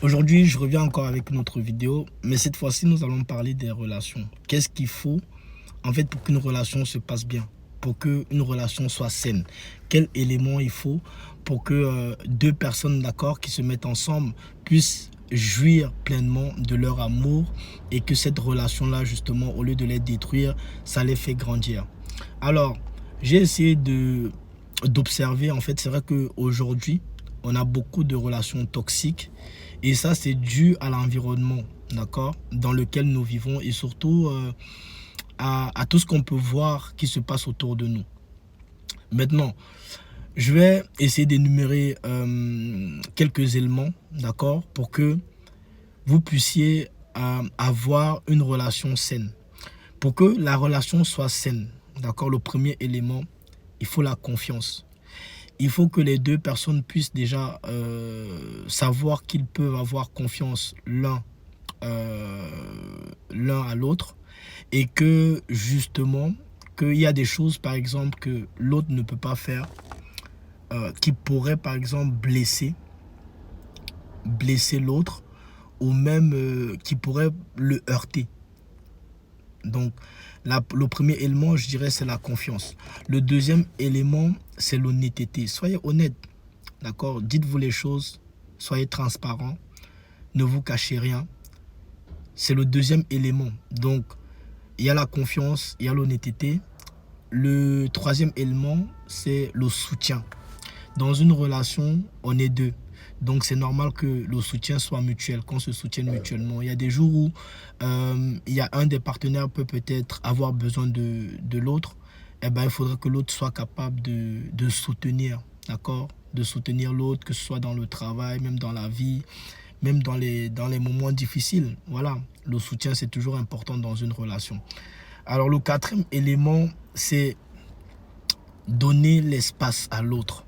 Aujourd'hui, je reviens encore avec une autre vidéo, mais cette fois-ci, nous allons parler des relations. Qu'est-ce qu'il faut, en fait, pour qu'une relation se passe bien, pour qu'une relation soit saine? Quels éléments il faut pour que deux personnes d'accord qui se mettent ensemble puissent jouir pleinement de leur amour et que cette relation-là, justement, au lieu de les détruire, ça les fait grandir. Alors, j'ai essayé d'observer, en fait, c'est vrai qu'aujourd'hui, on a beaucoup de relations toxiques et ça, c'est dû à l'environnement, d'accord, dans lequel nous vivons et surtout à tout ce qu'on peut voir qui se passe autour de nous. Maintenant, je vais essayer d'énumérer quelques éléments, d'accord, pour que vous puissiez avoir une relation saine. Pour que la relation soit saine, d'accord, le premier élément, il faut la confiance. Il faut que les deux personnes puissent déjà savoir qu'ils peuvent avoir confiance euh, l'un à l'autre et que justement, qu'il y a des choses par exemple que l'autre ne peut pas faire qui pourraient par exemple blesser l'autre ou même qui pourraient le heurter. Donc, le premier élément, je dirais, c'est la confiance. Le deuxième élément, c'est l'honnêteté. Soyez honnête, d'accord? Dites-vous les choses, soyez transparent, ne vous cachez rien. C'est le deuxième élément. Donc, il y a la confiance, il y a l'honnêteté. Le troisième élément, c'est le soutien. Dans une relation, on est deux. Donc, c'est normal que le soutien soit mutuel, qu'on se soutienne mutuellement. Il y a des jours où il y a un des partenaires peut-être avoir besoin de l'autre. Eh ben, il faudrait que l'autre soit capable de soutenir, d'accord? De soutenir l'autre, que ce soit dans le travail, même dans la vie, même dans les moments difficiles. Voilà, le soutien, c'est toujours important dans une relation. Alors, le quatrième élément, c'est donner l'espace à l'autre.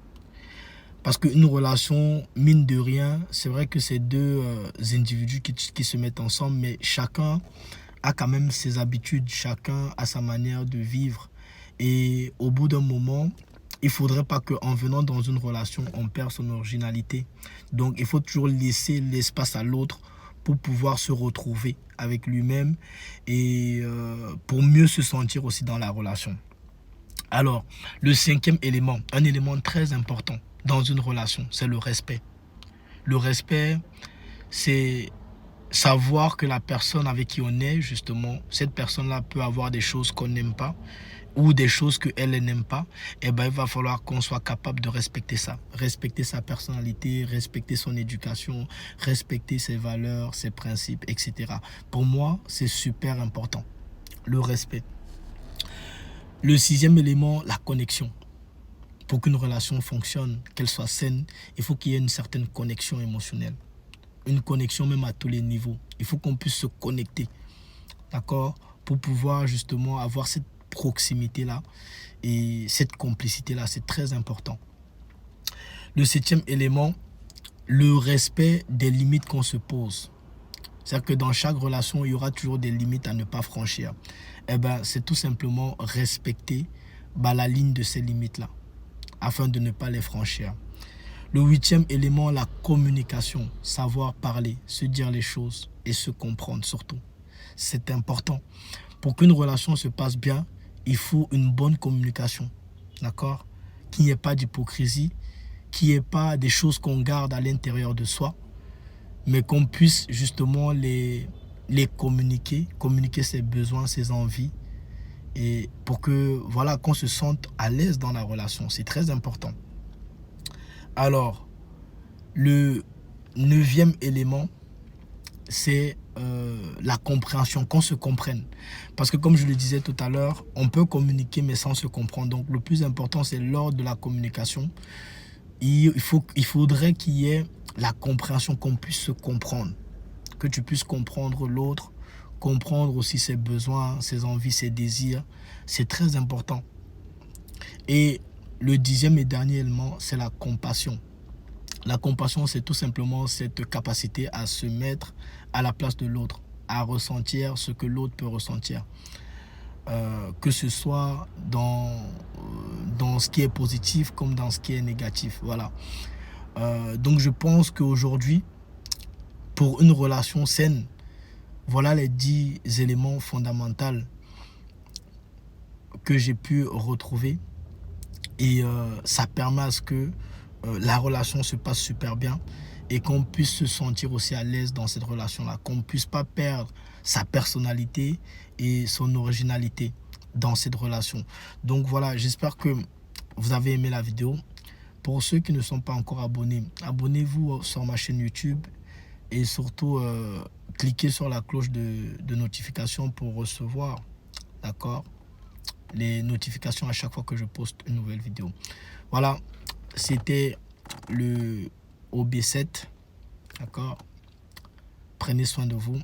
Parce qu'une relation, mine de rien, c'est vrai que c'est deux individus qui se mettent ensemble, mais chacun a quand même ses habitudes, chacun a sa manière de vivre. Et au bout d'un moment, il ne faudrait pas qu'en venant dans une relation, on perde son originalité. Donc, il faut toujours laisser l'espace à l'autre pour pouvoir se retrouver avec lui-même et pour mieux se sentir aussi dans la relation. Alors, le cinquième élément, un élément très important dans une relation, c'est le respect. Le respect, c'est savoir que la personne avec qui on est, justement, cette personne-là peut avoir des choses qu'on n'aime pas ou des choses qu'elle n'aime pas. Et ben, il va falloir qu'on soit capable de respecter ça. Respecter sa personnalité, respecter son éducation, respecter ses valeurs, ses principes, etc. Pour moi, c'est super important, le respect. Le sixième élément, la connexion. Pour qu'une relation fonctionne, qu'elle soit saine, il faut qu'il y ait une certaine connexion émotionnelle. Une connexion même à tous les niveaux. Il faut qu'on puisse se connecter, d'accord? Pour pouvoir justement avoir cette proximité-là et cette complicité-là. C'est très important. Le septième élément, le respect des limites qu'on se pose. C'est-à-dire que dans chaque relation, il y aura toujours des limites à ne pas franchir. Eh ben, c'est tout simplement respecter la ligne de ces limites-là afin de ne pas les franchir. Le huitième élément, la communication. Savoir parler, se dire les choses et se comprendre surtout. C'est important. Pour qu'une relation se passe bien, il faut une bonne communication. D'accord? Qu'il n'y ait pas d'hypocrisie, qu'il n'y ait pas des choses qu'on garde à l'intérieur de soi, mais qu'on puisse justement les communiquer ses besoins, ses envies, et pour que, voilà, qu'on se sente à l'aise dans la relation. C'est très important. Alors, le neuvième élément, c'est la compréhension, qu'on se comprenne. Parce que comme je le disais tout à l'heure, on peut communiquer mais sans se comprendre. Donc, le plus important, c'est lors de la communication, il faudrait qu'il y ait la compréhension, qu'on puisse se comprendre. Que tu puisses comprendre l'autre, comprendre aussi ses besoins, ses envies, ses désirs. C'est très important. Et le dixième et dernier élément, c'est la compassion. La compassion, c'est tout simplement cette capacité à se mettre à la place de l'autre, à ressentir ce que l'autre peut ressentir. Que ce soit dans ce qui est positif comme dans ce qui est négatif. Voilà. Donc je pense qu'aujourd'hui, pour une relation saine. Voilà les 10 éléments fondamentaux que j'ai pu retrouver. Et ça permet à ce que la relation se passe super bien et qu'on puisse se sentir aussi à l'aise dans cette relation-là. Qu'on ne puisse pas perdre sa personnalité et son originalité dans cette relation. Donc voilà, j'espère que vous avez aimé la vidéo. Pour ceux qui ne sont pas encore abonnés, abonnez-vous sur ma chaîne YouTube et surtout cliquez sur la cloche de notification pour recevoir, d'accord, les notifications à chaque fois que je poste une nouvelle vidéo. Voilà, c'était le OB7, d'accord. Prenez soin de vous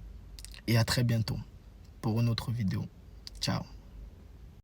et à très bientôt pour une autre vidéo. Ciao.